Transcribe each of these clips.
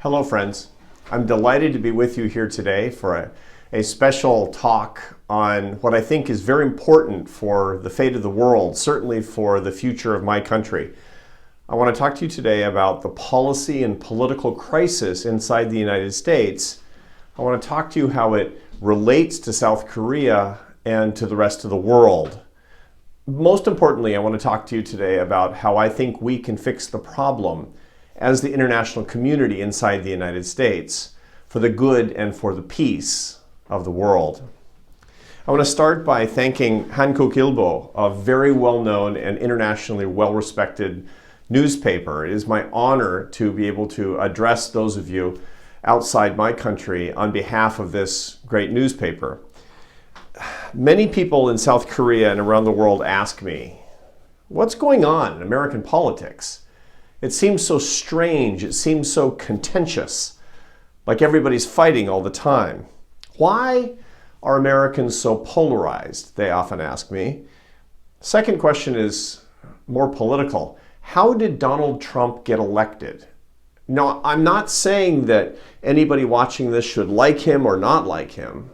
Hello, friends. I'm delighted to be with you here today for a special talk on what I think is very important for the fate of the world, certainly for the future of my country. I want to talk to you today about the policy and political crisis inside the United States. I want to talk to you how it relates to South Korea and to the rest of the world. Most importantly, I want to talk to you today about how I think we can fix the problem as the international community inside the United States for the good and for the peace of the world. I want to start by thanking hankookilbo, a very well-known and internationally well-respected newspaper. It is my honor to be able to address those of you outside my country on behalf of this great newspaper. Many people in South Korea and around the world ask me, what's going on in American politics? It seems so strange, it seems so contentious, like everybody's fighting all the time. Why are Americans so polarized? They often ask me. Second question is more political. How did Donald Trump get elected? Now, I'm not saying that anybody watching this should like him or not like him,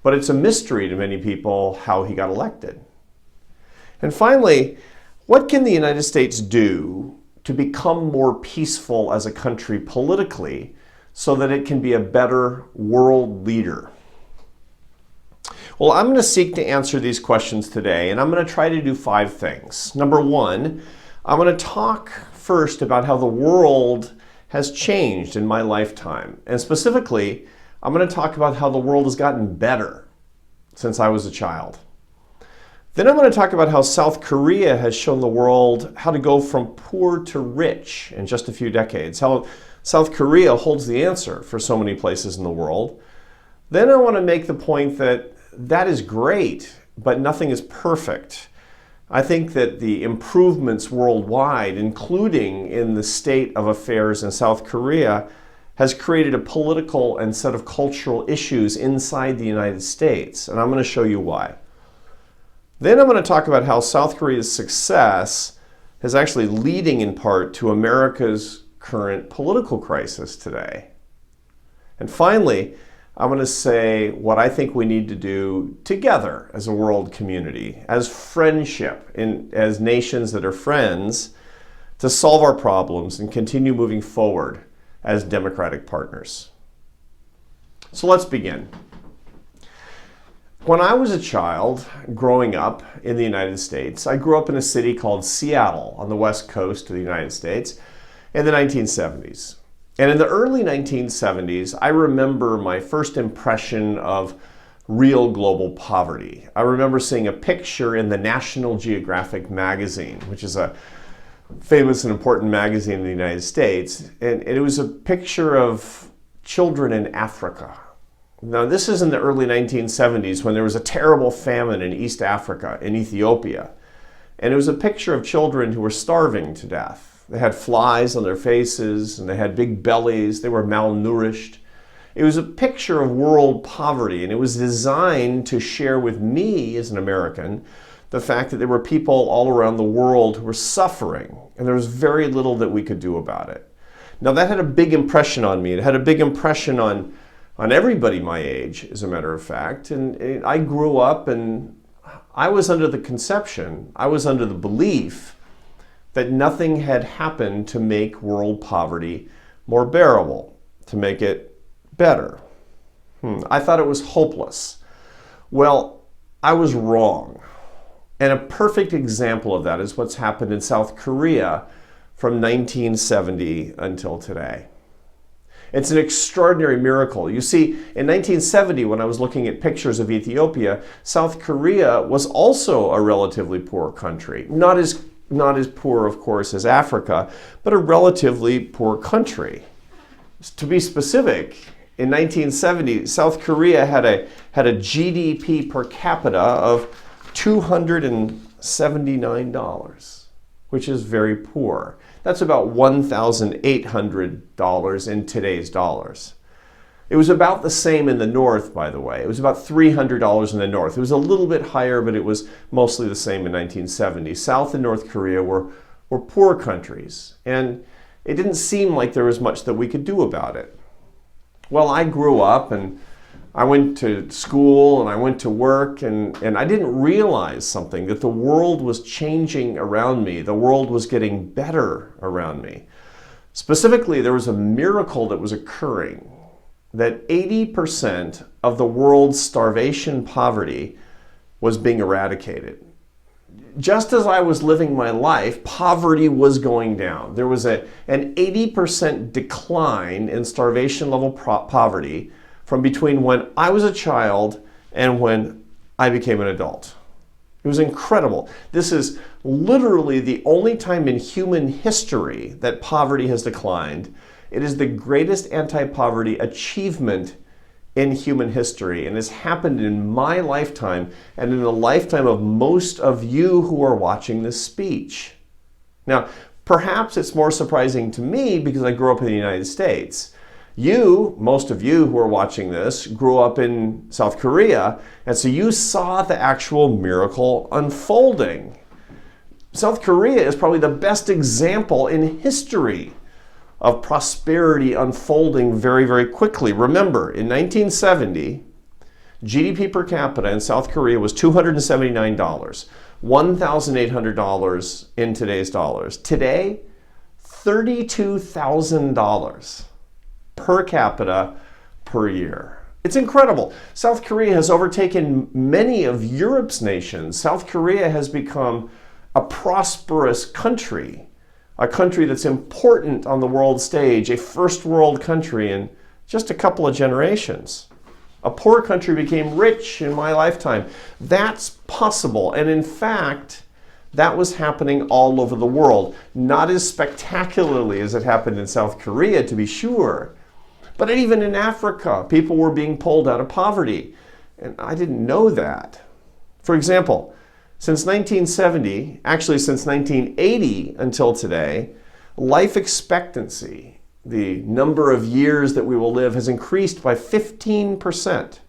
but it's a mystery to many people how he got elected. And finally, what can the United States do to become more peaceful as a country politically so that it can be a better world leader? Well, I'm going to seek to answer these questions today, and I'm going to try to do 5 things. Number 1, I'm going to talk first about how the world has changed in my lifetime. And specifically, I'm going to talk about how the world has gotten better since I was a child. Then I'm going to talk about how South Korea has shown the world how to go from poor to rich in just a few decades, how South Korea holds the answer for so many places in the world. Then I want to make the point that that is great, but nothing is perfect. I think that the improvements worldwide, including in the state of affairs in South Korea, has created a political and set of cultural issues inside the United States, and I'm going to show you why. Then I'm going to talk about how South Korea's success is actually leading in part to America's current political crisis today. And finally, I'm going to say what I think we need to do together as a world community, as friendship, as nations that are friends, to solve our problems and continue moving forward as democratic partners. So let's begin. When I was a child growing up in the United States, I grew up in a city called Seattle on the west coast of the United States in the 1970s. And in the early 1970s, I remember my first impression of real global poverty. I remember seeing a picture in the National Geographic magazine, which is a famous and important magazine in the United States. And it was a picture of children in Africa. Now, this is in the early 1970s when there was a terrible famine in East Africa, in Ethiopia. And it was a picture of children who were starving to death. They had flies on their faces, and they had big bellies. They were malnourished. It was a picture of world poverty, and it was designed to share with me as an American the fact that there were people all around the world who were suffering, and there was very little that we could do about it. Now, that had a big impression on me. It had a big impression on everybody my age, as a matter of fact. And I grew up and I was under the conception, I was under the belief that nothing had happened to make world poverty more bearable, to make it better. I thought it was hopeless. Well, I was wrong. And a perfect example of that is what's happened in South Korea from 1970 until today. It's an extraordinary miracle. You see, in 1970, when I was looking at pictures of Ethiopia, South Korea was also a relatively poor country. Not as poor, of course, as Africa, but a relatively poor country. To be specific, in 1970, South Korea had a GDP per capita of $279, which is very poor. That's about $1,800 in today's dollars. It was about the same in the North, by the way. It was about $300 in the North. It was a little bit higher, but it was mostly the same in 1970. South and North Korea were poor countries. And it didn't seem like there was much that we could do about it. Well, I grew up and I went to school and I went to work and I didn't realize something, that the world was changing around me. The world was getting better around me. Specifically, there was a miracle that was occurring, that 80% of the world's starvation poverty was being eradicated. Just as I was living my life, poverty was going down. There was an 80% decline in starvation level poverty from between when I was a child and when I became an adult. It was incredible. This is literally the only time in human history that poverty has declined. It is the greatest anti-poverty achievement in human history, and has happened in my lifetime and in the lifetime of most of you who are watching this speech. Now, perhaps it's more surprising to me because I grew up in the United States. You, most of you who are watching this, grew up in South Korea, and so you saw the actual miracle unfolding. South Korea is probably the best example in history of prosperity unfolding very, very quickly. Remember, in 1970, GDP per capita in South Korea was $279, $1,800 in today's dollars. Today, $32,000 per capita per year. It's incredible. South Korea has overtaken many of Europe's nations. South Korea has become a prosperous country, a country that's important on the world stage, a first world country in just a couple of generations. A poor country became rich in my lifetime. That's possible. And in fact, that was happening all over the world. Not as spectacularly as it happened in South Korea, to be sure. But even in Africa, people were being pulled out of poverty. And I didn't know that. For example, since 1970, actually since 1980 until today, life expectancy, the number of years that we will live, has increased by 15%.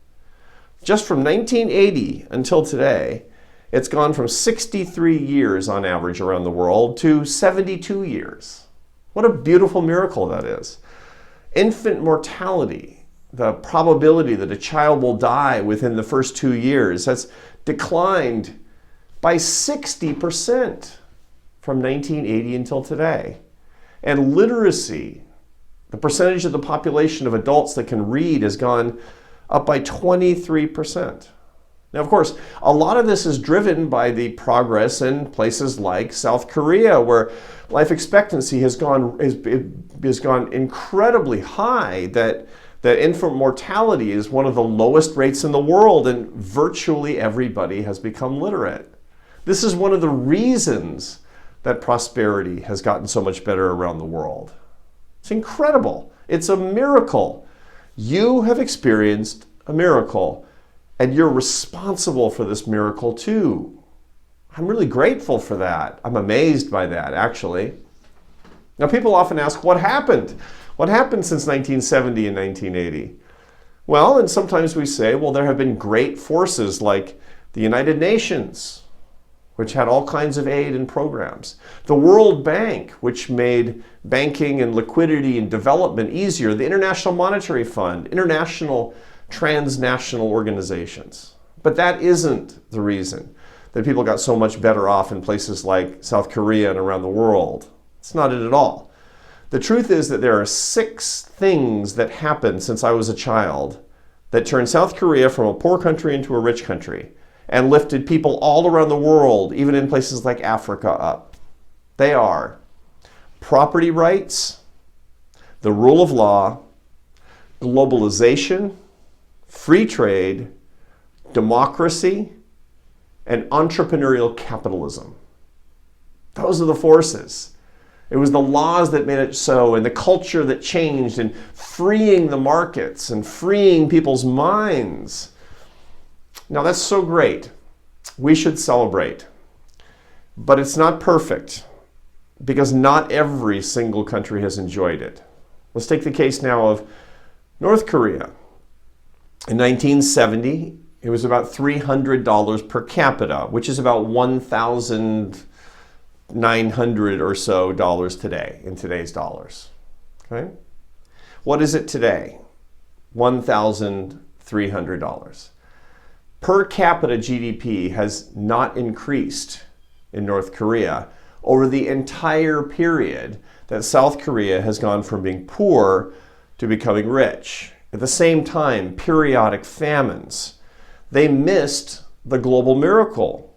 Just from 1980 until today, it's gone from 63 years on average around the world to 72 years. What a beautiful miracle that is. Infant mortality, the probability that a child will die within the first 2 years, has declined by 60% from 1980 until today. And literacy, the percentage of the population of adults that can read, has gone up by 23%. Now, of course, a lot of this is driven by the progress in places like South Korea, where life expectancy has gone incredibly high, that infant mortality is one of the lowest rates in the world, and virtually everybody has become literate. This is one of the reasons that prosperity has gotten so much better around the world. It's incredible. It's a miracle. You have experienced a miracle, and you're responsible for this miracle too. I'm really grateful for that. I'm amazed by that, actually. Now, people often ask, what happened? What happened since 1970 and 1980? Well, and sometimes we say, well, there have been great forces like the United Nations, which had all kinds of aid and programs. The World Bank, which made banking and liquidity and development easier. The International Monetary Fund, international transnational organizations. But that isn't the reason that people got so much better off in places like South Korea and around the world. It's not it at all. The truth is that there are 6 things that happened since I was a child that turned South Korea from a poor country into a rich country, and lifted people all around the world, even in places like Africa, up. They are property rights, the rule of law, globalization, free trade, democracy, and entrepreneurial capitalism. Those are the forces. It was the laws that made it so, and the culture that changed, and freeing the markets and freeing people's minds. Now, that's so great. We should celebrate. But it's not perfect, because not every single country has enjoyed it. Let's take the case now of North Korea. In 1970, it was about $300 per capita, which is about $1,000 $900 or so today in today's dollars. Okay? What is it today? $1,300. Per capita GDP has not increased in North Korea over the entire period that South Korea has gone from being poor to becoming rich. At the same time, periodic famines. They missed the global miracle.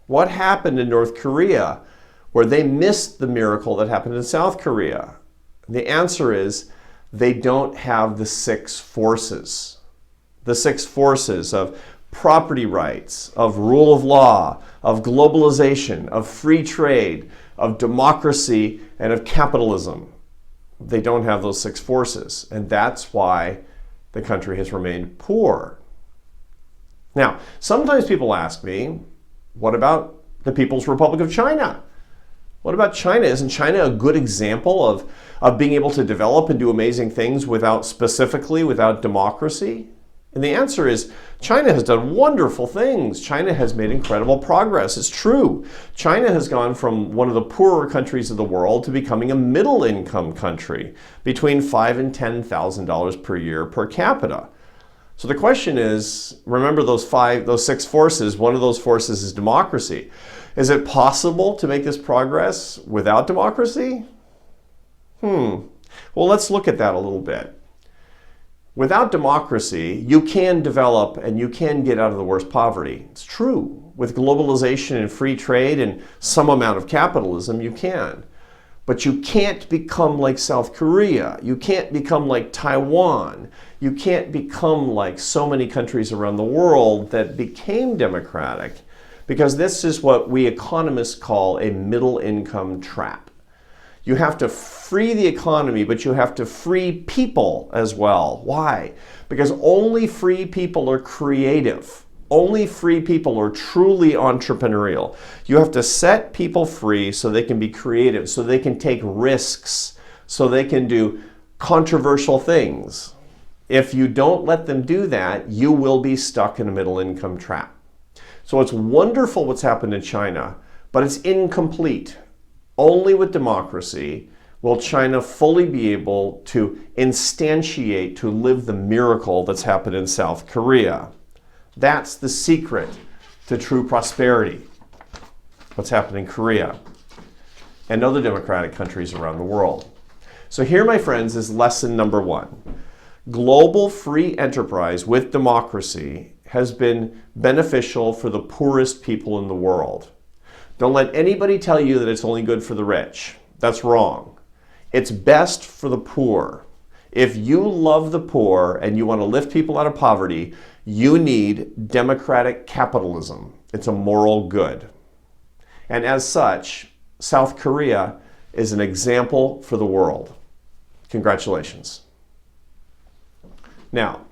What happened in North Korea where they missed the miracle that happened in South Korea? The answer is they don't have the six forces. The six forces of property rights, of rule of law, of globalization, of free trade, of democracy, and of capitalism. They don't have those six forces, and that's why the country has remained poor. Now, sometimes people ask me, what about the People's Republic of China? What about China? Isn't China a good example of being able to develop and do amazing things without democracy? And the answer is China has done wonderful things. China has made incredible progress. It's true. China has gone from one of the poorer countries of the world to becoming a middle-income country, between $5,000 and $10,000 per year per capita. So the question is, remember those six forces, one of those forces is democracy. Is it possible to make this progress without democracy? Well, let's look at that a little bit. Without democracy, you can develop and you can get out of the worst poverty. It's true. With globalization and free trade and some amount of capitalism, you can. But you can't become like South Korea. You can't become like Taiwan. You can't become like so many countries around the world that became democratic, because this is what we economists call a middle income trap. You have to free the economy, but you have to free people as well. Why? Because only free people are creative. Only free people are truly entrepreneurial. You have to set people free so they can be creative, so they can take risks, so they can do controversial things. If you don't let them do that, you will be stuck in a middle income trap. So it's wonderful what's happened in China, but it's incomplete. Only with democracy will China fully be able to instantiate, to live the miracle that's happened in South Korea. That's the secret to true prosperity, what's happened in Korea and other democratic countries around the world. So here, my friends, is lesson number one. Global free enterprise with democracy has been beneficial for the poorest people in the world. Don't let anybody tell you that it's only good for the rich. That's wrong. It's best for the poor. If you love the poor and you want to lift people out of poverty, you need democratic capitalism. It's a moral good. And as such, South Korea is an example for the world. Congratulations. Now,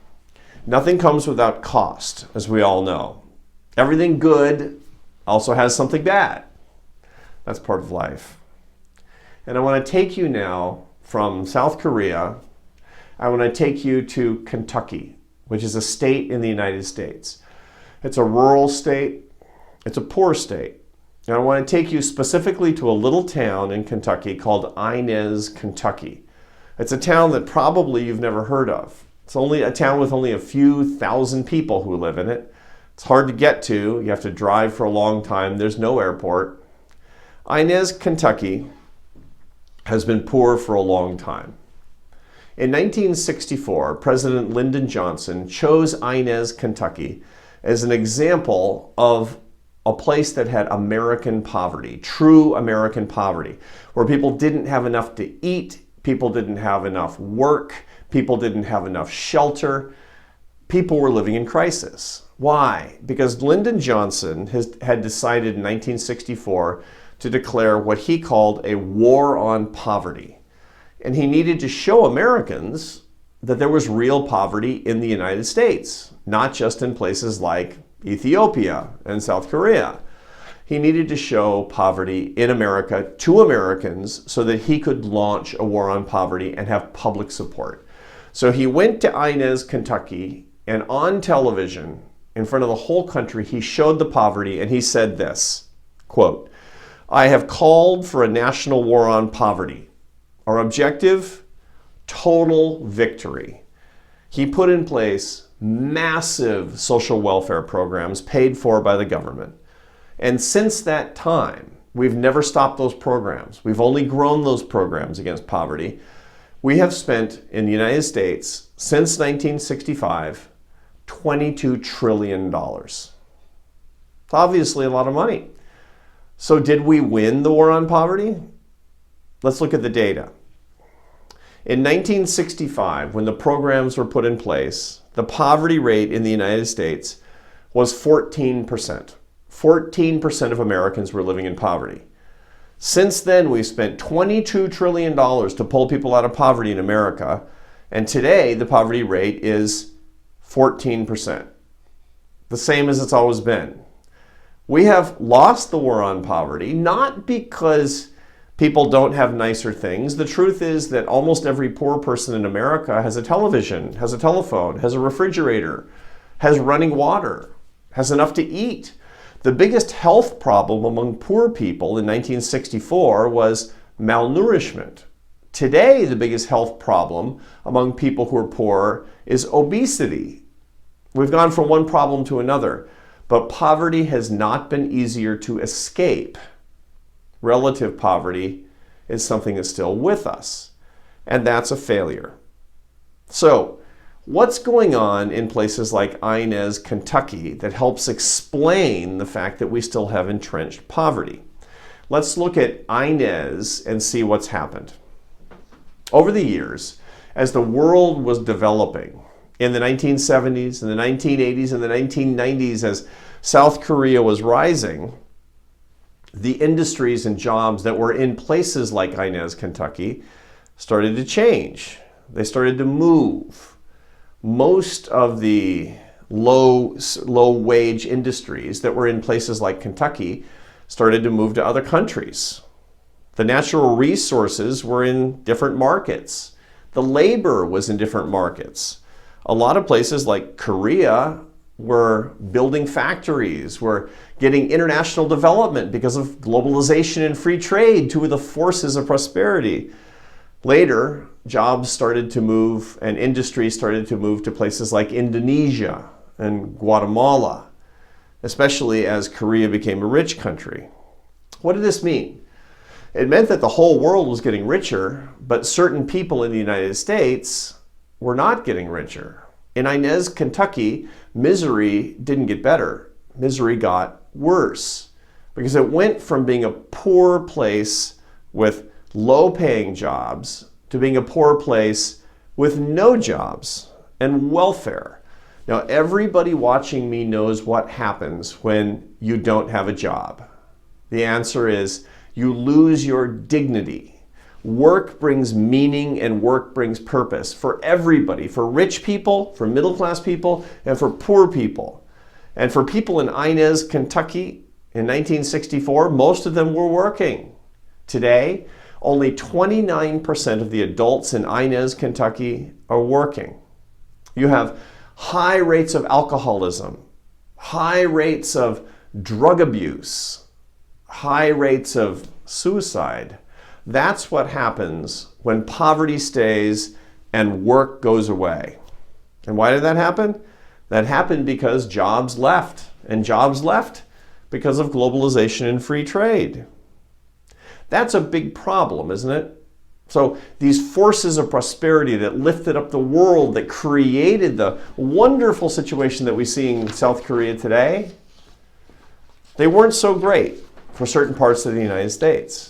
nothing comes without cost, as we all know. Everything good also has something bad. That's part of life. And I want to take you now from South Korea, I want to take you to Kentucky, which is a state in the United States. It's a rural state. It's a poor state. And I want to take you specifically to a little town in Kentucky called Inez, Kentucky. It's a town that probably you've never heard of. It's only a town with only a few thousand people who live in it. It's hard to get to. You have to drive for a long time. There's no airport. Inez, Kentucky has been poor for a long time. In 1964, President Lyndon Johnson chose Inez, Kentucky as an example of a place that had American poverty, true American poverty, where people didn't have enough to eat, people didn't have enough work, people didn't have enough shelter. People were living in crisis. Why? Because Lyndon Johnson had decided in 1964 to declare what he called a war on poverty. And he needed to show Americans that there was real poverty in the United States, not just in places like Ethiopia and South Korea. He needed to show poverty in America to Americans so that he could launch a war on poverty and have public support. So he went to Inez, Kentucky, and on television, in front of the whole country, he showed the poverty and he said this, quote, I have called for a national war on poverty. Our objective, total victory. He put in place massive social welfare programs paid for by the government. And since that time, we've never stopped those programs. We've only grown those programs against poverty. We have spent in the United States since 1965, $22 trillion. It's obviously a lot of money. So did we win the war on poverty? Let's look at the data. In 1965, when the programs were put in place, the poverty rate in the United States was 14%. 14% of Americans were living in poverty. Since then, we've spent $22 trillion to pull people out of poverty in America, and today the poverty rate is 14%, the same as it's always been. We have lost the war on poverty, not because people don't have nicer things. The truth is that almost every poor person in America has a television, has a telephone, has a refrigerator, has running water, has enough to eat. The biggest health problem among poor people in 1964 was malnourishment. Today, the biggest health problem among people who are poor is obesity. We've gone from one problem to another, but poverty has not been easier to escape. Relative poverty is something that's still with us, and that's a failure. So, what's going on in places like Inez, Kentucky that helps explain the fact that we still have entrenched poverty? Let's look at Inez and see what's happened. Over the years, as the world was developing in the 1970s, in the 1980s, and the 1990s, as South Korea was rising, the industries and jobs that were in places like Inez, Kentucky, started to change. They started to move. Most of the low-wage industries that were in places like Kentucky started to move to other countries. The natural resources were in different markets. The labor was in different markets. A lot of places like Korea were building factories, were getting international development because of globalization and free trade, two of the forces of prosperity. Later, jobs started to move and industry started to move to places like Indonesia and Guatemala, especially as Korea became a rich country. What did this mean? It meant that the whole world was getting richer, but certain people in the United States were not getting richer. In Inez, Kentucky, misery didn't get better. Misery got worse because it went from being a poor place with low-paying jobs to being a poor place with no jobs and welfare. Now, everybody watching me knows what happens when you don't have a job. The answer is you lose your dignity. Work brings meaning and work brings purpose for everybody, for rich people, for middle-class people, and for poor people. And for people in Inez, Kentucky in 1964, most of them were working. Today, only 29% of the adults in Inez, Kentucky are working. You have high rates of alcoholism, high rates of drug abuse, high rates of suicide. That's what happens when poverty stays and work goes away. And why did that happen? That happened because jobs left, and jobs left because of globalization and free trade. That's a big problem, isn't it? So these forces of prosperity that lifted up the world, that created the wonderful situation that we see in South Korea today, they weren't so great for certain parts of the United States.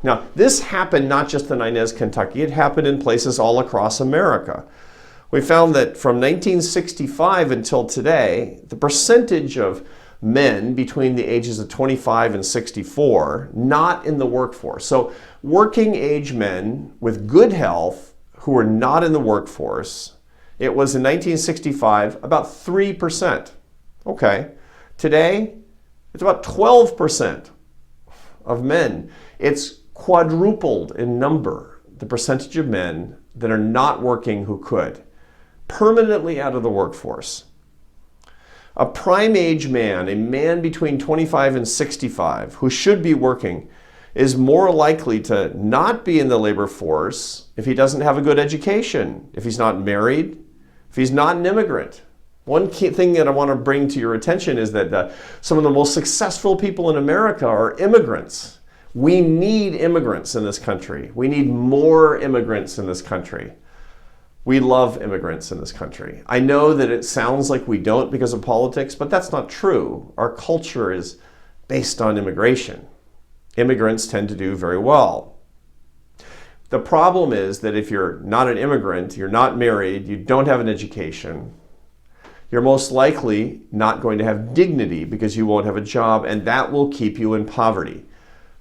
Now, this happened not just in Inez, Kentucky, it happened in places all across America. We found that from 1965 until today, the percentage of men between the ages of 25 and 64 not in the workforce. So working age men with good health who were not in the workforce, it was in 1965 about 3%. Okay, today it's about 12% of men. It's quadrupled in number, the percentage of men that are not working who could, permanently out of the workforce. A prime age man, a man between 25 and 65 who should be working, is more likely to not be in the labor force if he doesn't have a good education, if he's not married, if he's not an immigrant. One key thing that I want to bring to your attention is that some of the most successful people in America are immigrants. We need immigrants in this country. We need more immigrants in this country. We love immigrants in this country. I know that it sounds like we don't because of politics, but that's not true. Our culture is based on immigration. Immigrants tend to do very well. The problem is that if you're not an immigrant, you're not married, you don't have an education, you're most likely not going to have dignity because you won't have a job, and that will keep you in poverty.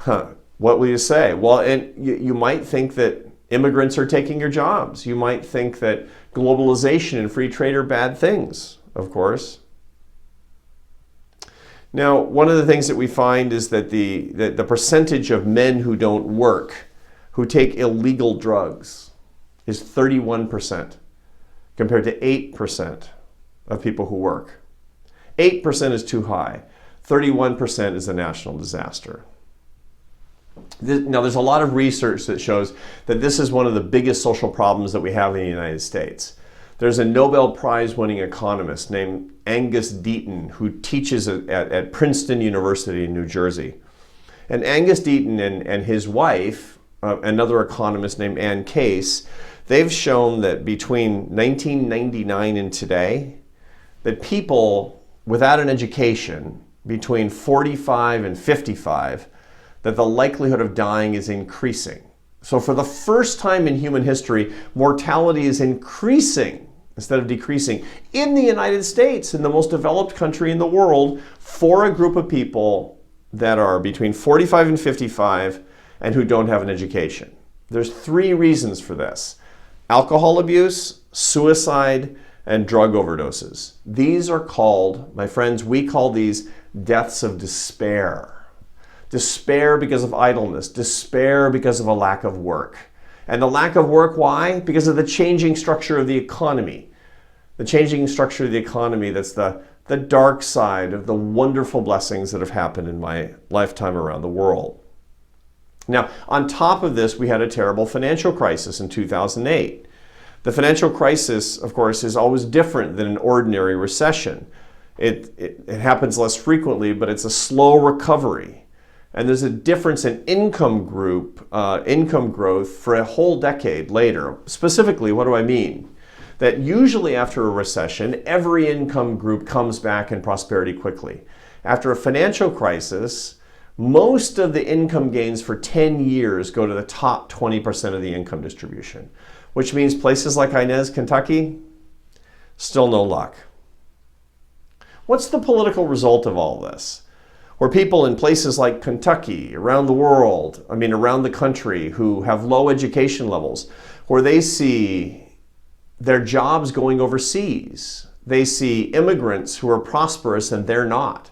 What will you say? Well, and you might think that immigrants are taking your jobs. You might think that globalization and free trade are bad things, of course. Now, one of the things that we find is that the percentage of men who don't work, who take illegal drugs, is 31% compared to 8% of people who work. 8% is too high. 31% is a national disaster. Now, there's a lot of research that shows that this is one of the biggest social problems that we have in the United States. There's a Nobel Prize-winning economist named Angus Deaton who teaches at Princeton University in New Jersey. And Angus Deaton and his wife, another economist named Ann Case, they've shown that between 1999 and today, that people without an education between 45 and 55, that the likelihood of dying is increasing. So for the first time in human history, mortality is increasing instead of decreasing in the United States, in the most developed country in the world, for a group of people that are between 45 and 55 and who don't have an education. There's 3 reasons for this: alcohol abuse, suicide, and drug overdoses. These are called, my friends, we call these deaths of despair. Despair because of idleness, despair because of a lack of work. And the lack of work, why? Because of the changing structure of the economy. The changing structure of the economy, that's the dark side of the wonderful blessings that have happened in my lifetime around the world. Now, on top of this, we had a terrible financial crisis in 2008. The financial crisis, of course, is always different than an ordinary recession. It happens less frequently, but it's a slow recovery. And there's a difference in income growth for a whole decade later. Specifically, what do I mean? That usually after a recession, every income group comes back in prosperity quickly. After a financial crisis, most of the income gains for 10 years go to the top 20% of the income distribution, which means places like Inez, Kentucky, still no luck. What's the political result of all this? Where people in places like Kentucky, around the world, around the country, who have low education levels, where they see their jobs going overseas. They see immigrants who are prosperous and they're not.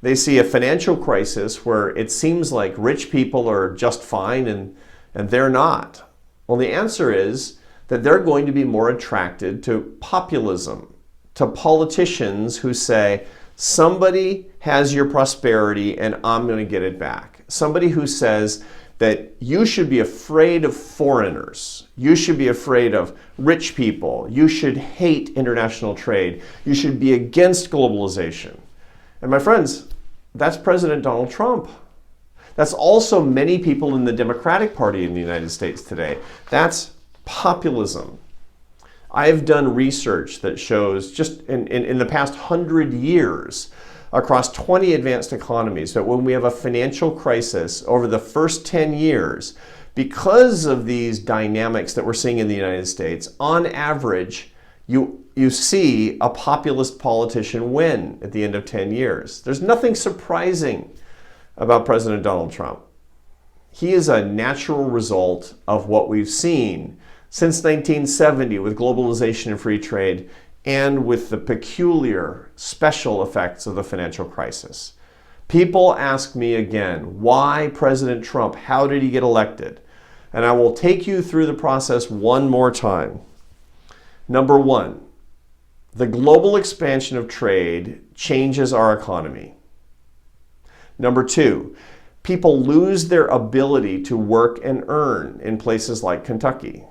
They see a financial crisis where it seems like rich people are just fine and they're not. Well, the answer is that they're going to be more attracted to populism, to politicians who say, somebody has your prosperity and I'm going to get it back. Somebody who says that you should be afraid of foreigners. You should be afraid of rich people. You should hate international trade. You should be against globalization. And my friends, that's President Donald Trump. That's also many people in the Democratic Party in the United States today. That's populism. I've done research that shows just in the past 100 years across 20 advanced economies that when we have a financial crisis over the first 10 years, because of these dynamics that we're seeing in the United States, on average, you see a populist politician win at the end of 10 years. There's nothing surprising about President Donald Trump. He is a natural result of what we've seen since 1970 with globalization and free trade and with the peculiar special effects of the financial crisis. People ask me again, why President Trump? How did he get elected? And I will take you through the process one more time. Number one, the global expansion of trade changes our economy. Number 2, people lose their ability to work and earn in places like Kentucky.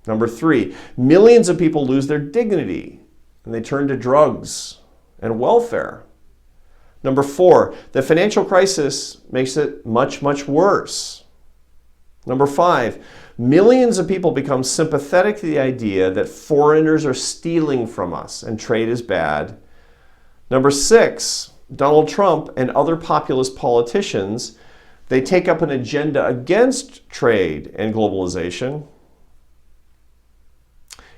Number 3, millions of people lose their dignity and they turn to drugs and welfare. Number 4, the financial crisis makes it much, much worse. Number 5, millions of people become sympathetic to the idea that foreigners are stealing from us and trade is bad. Number 6, Donald Trump and other populist politicians, they take up an agenda against trade and globalization.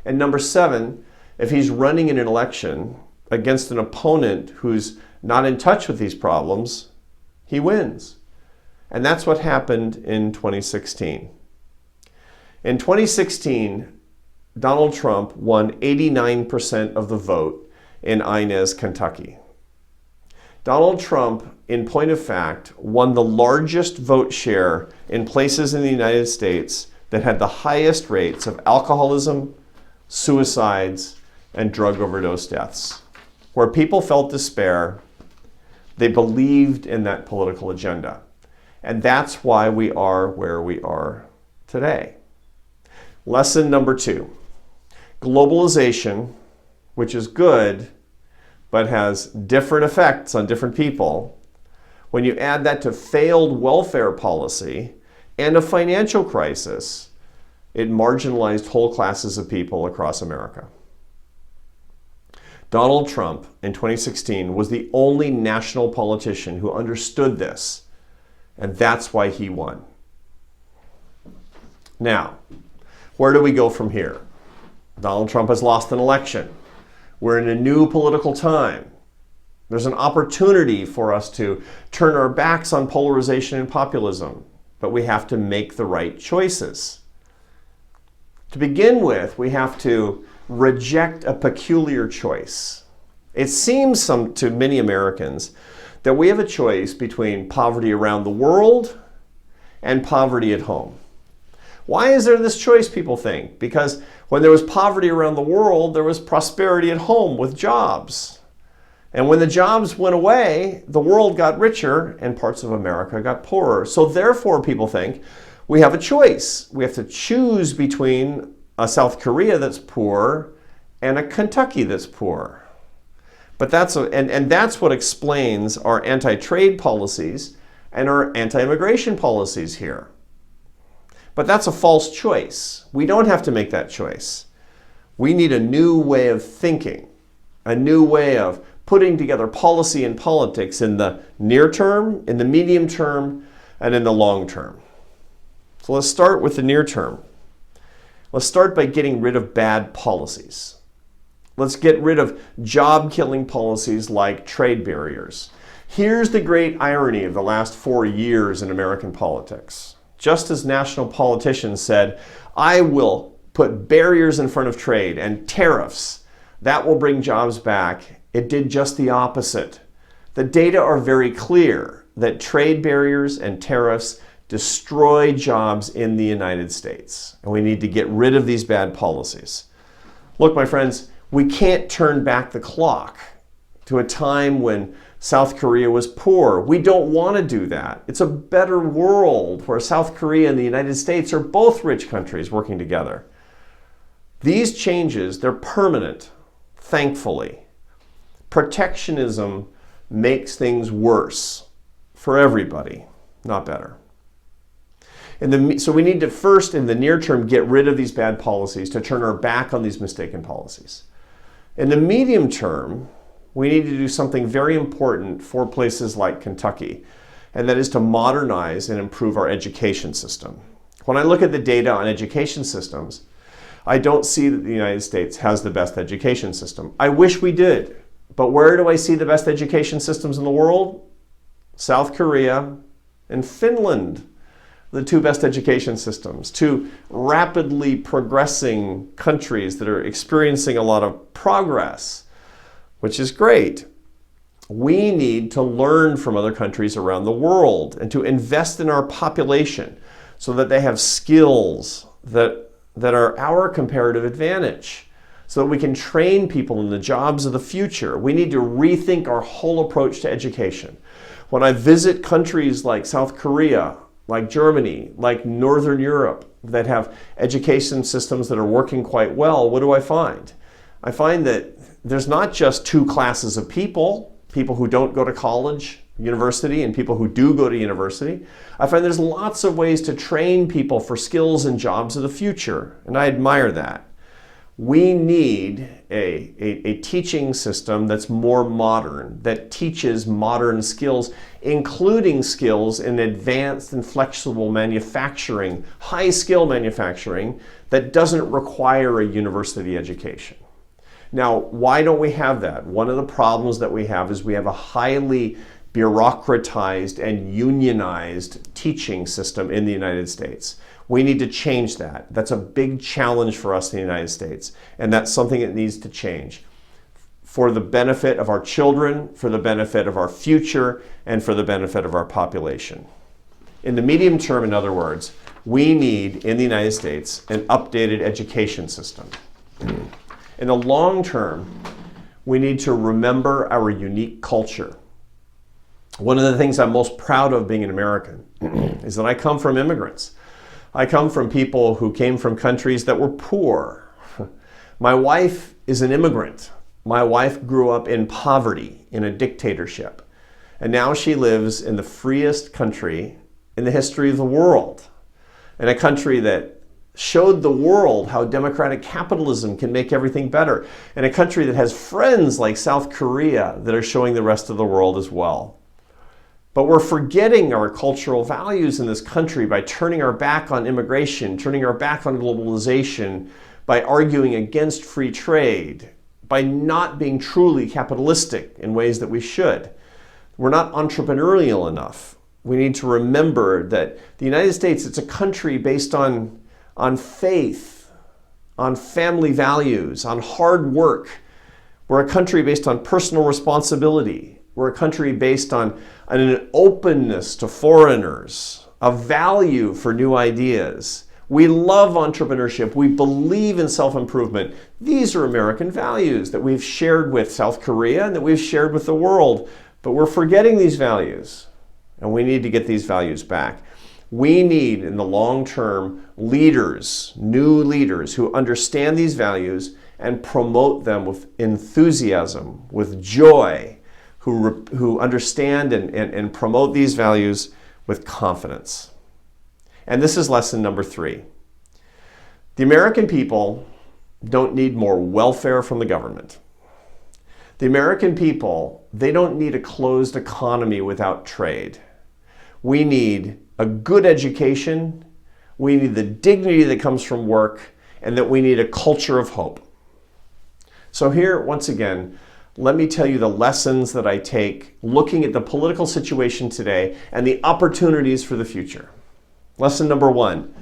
And number 7, if he's running in an election against an opponent who's not in touch with these problems, he wins. And that's what happened in 2016. In 2016, Donald Trump won 89% of the vote in Inez, Kentucky. Donald Trump, in point of fact, won the largest vote share in places in the United States that had the highest rates of alcoholism, suicides, and drug overdose deaths. Where people felt despair, they believed in that political agenda. And that's why we are where we are today. Lesson number 2. Globalization, which is good, but has different effects on different people. When you add that to failed welfare policy and a financial crisis, it marginalized whole classes of people across America. Donald Trump in 2016 was the only national politician who understood this, and that's why he won. Now, where do we go from here? Donald Trump has lost an election. We're in a new political time. There's an opportunity for us to turn our backs on polarization and populism, but we have to make the right choices. To begin with, we have to reject a peculiar choice. It seems to many Americans that we have a choice between poverty around the world and poverty at home. Why is there this choice, people think? Because when there was poverty around the world, there was prosperity at home with jobs. And when the jobs went away, the world got richer and parts of America got poorer. So therefore, people think we have a choice. We have to choose between a South Korea that's poor and a Kentucky that's poor. But that's what explains our anti-trade policies and our anti-immigration policies here. But that's a false choice. We don't have to make that choice. We need a new way of thinking, a new way of putting together policy and politics in the near term, in the medium term, and in the long term. So let's start with the near term. Let's start by getting rid of bad policies. Let's get rid of job-killing policies like trade barriers. Here's the great irony of the last 4 years in American politics. Just as national politicians said, I will put barriers in front of trade and tariffs, that will bring jobs back, it did just the opposite. The data are very clear that trade barriers and tariffs destroy jobs in the United States. And we need to get rid of these bad policies. Look, my friends, we can't turn back the clock to a time when South Korea was poor. We don't want to do that. It's a better world where South Korea and the United States are both rich countries working together. These changes, they're permanent, thankfully. Protectionism makes things worse for everybody, not better. So we need to first, in the near term, get rid of these bad policies to turn our back on these mistaken policies. In the medium term, we need to do something very important for places like Kentucky, and that is to modernize and improve our education system. When I look at the data on education systems, I don't see that the United States has the best education system. I wish we did, but where do I see the best education systems in the world? South Korea and Finland, the two best education systems, two rapidly progressing countries that are experiencing a lot of progress, which is great. We need to learn from other countries around the world and to invest in our population so that they have skills that are our comparative advantage, so that we can train people in the jobs of the future. We need to rethink our whole approach to education. When I visit countries like South Korea, like Germany, like Northern Europe, that have education systems that are working quite well, what do I find? I find that there's not just two classes of people who don't go to college, university, and people who do go to university. I find there's lots of ways to train people for skills and jobs of the future, and I admire that. We need a teaching system that's more modern, that teaches modern skills, including skills in advanced and flexible manufacturing, high-skill manufacturing that doesn't require a university education. Now, why don't we have that? One of the problems that we have is we have a highly bureaucratized and unionized teaching system in the United States. We need to change that. That's a big challenge for us in the United States, and that's something that needs to change for the benefit of our children, for the benefit of our future, and for the benefit of our population. In the medium term, in other words, we need, in the United States, an updated education system. In the long term, we need to remember our unique culture. One of the things I'm most proud of being an American is that I come from immigrants. I come from people who came from countries that were poor. My wife is an immigrant. My wife grew up in poverty, in a dictatorship. And now she lives in the freest country in the history of the world. In a country that showed the world how democratic capitalism can make everything better. In a country that has friends like South Korea that are showing the rest of the world as well. But we're forgetting our cultural values in this country by turning our back on immigration, turning our back on globalization, by arguing against free trade, by not being truly capitalistic in ways that we should. We're not entrepreneurial enough. We need to remember that the United States, it's a country based on faith, on family values, on hard work. We're a country based on personal responsibility. We're a country based on an openness to foreigners, a value for new ideas. We love entrepreneurship. We believe in self-improvement. These are American values that we've shared with South Korea and that we've shared with the world. But we're forgetting these values, and we need to get these values back. We need, in the long term, leaders, new leaders who understand these values and promote them with enthusiasm, with joy, who understand and promote these values with confidence. And this is lesson number 3. The American people don't need more welfare from the government. The American people, they don't need a closed economy without trade. We need a good education, we need the dignity that comes from work, and that we need a culture of hope. So here, once again, let me tell you the lessons that I take looking at the political situation today and the opportunities for the future. Lesson number 1,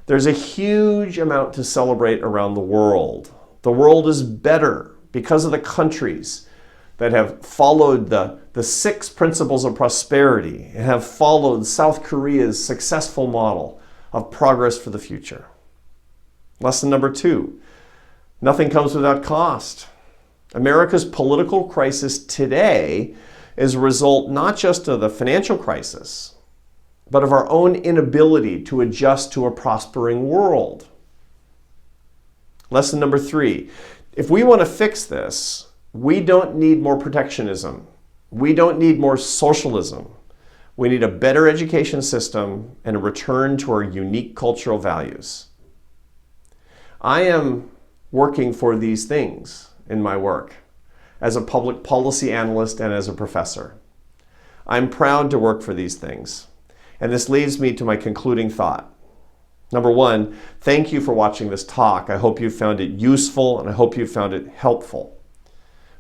there's a huge amount to celebrate around the world. The world is better because of the countries that have followed the 6 principles of prosperity and have followed South Korea's successful model of progress for the future. Lesson number 2, nothing comes without cost. America's political crisis today is a result not just of the financial crisis, but of our own inability to adjust to a prospering world. Lesson number 3, if we want to fix this, we don't need more protectionism. We don't need more socialism. We need a better education system and a return to our unique cultural values. I am working for these things in my work as a public policy analyst and as a professor. I'm proud to work for these things. And this leads me to my concluding thought. Number 1, thank you for watching this talk. I hope you found it useful and I hope you found it helpful.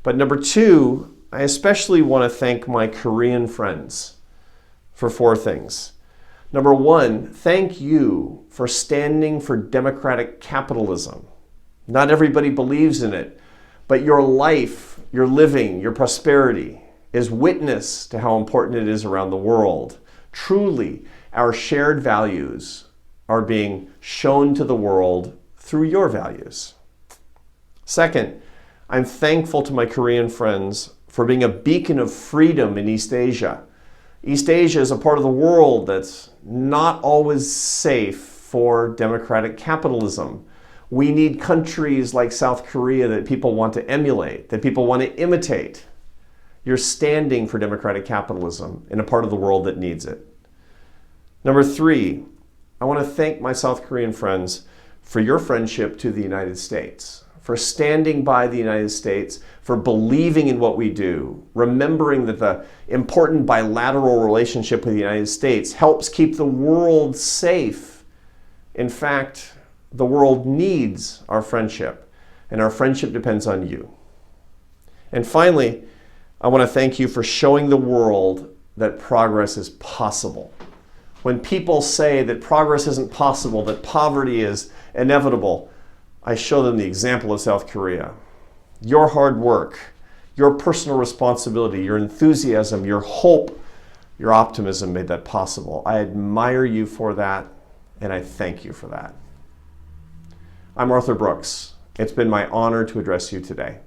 But number 2, I especially want to thank my Korean friends for 4 things. Number 1, thank you for standing for democratic capitalism. Not everybody believes in it, but your life, your living, your prosperity is witness to how important it is around the world. Truly, our shared values are being shown to the world through your values. Second, I'm thankful to my Korean friends for being a beacon of freedom in East Asia. East Asia is a part of the world that's not always safe for democratic capitalism. We need countries like South Korea that people want to emulate, that people want to imitate. You're standing for democratic capitalism in a part of the world that needs it. Number three, I want to thank my South Korean friends for your friendship to the United States, for standing by the United States, for believing in what we do, remembering that the important bilateral relationship with the United States helps keep the world safe. In fact, the world needs our friendship, and our friendship depends on you. And finally, I want to thank you for showing the world that progress is possible. When people say that progress isn't possible, that poverty is inevitable, I show them the example of South Korea. Your hard work, your personal responsibility, your enthusiasm, your hope, your optimism made that possible. I admire you for that, and I thank you for that. I'm Arthur Brooks. It's been my honor to address you today.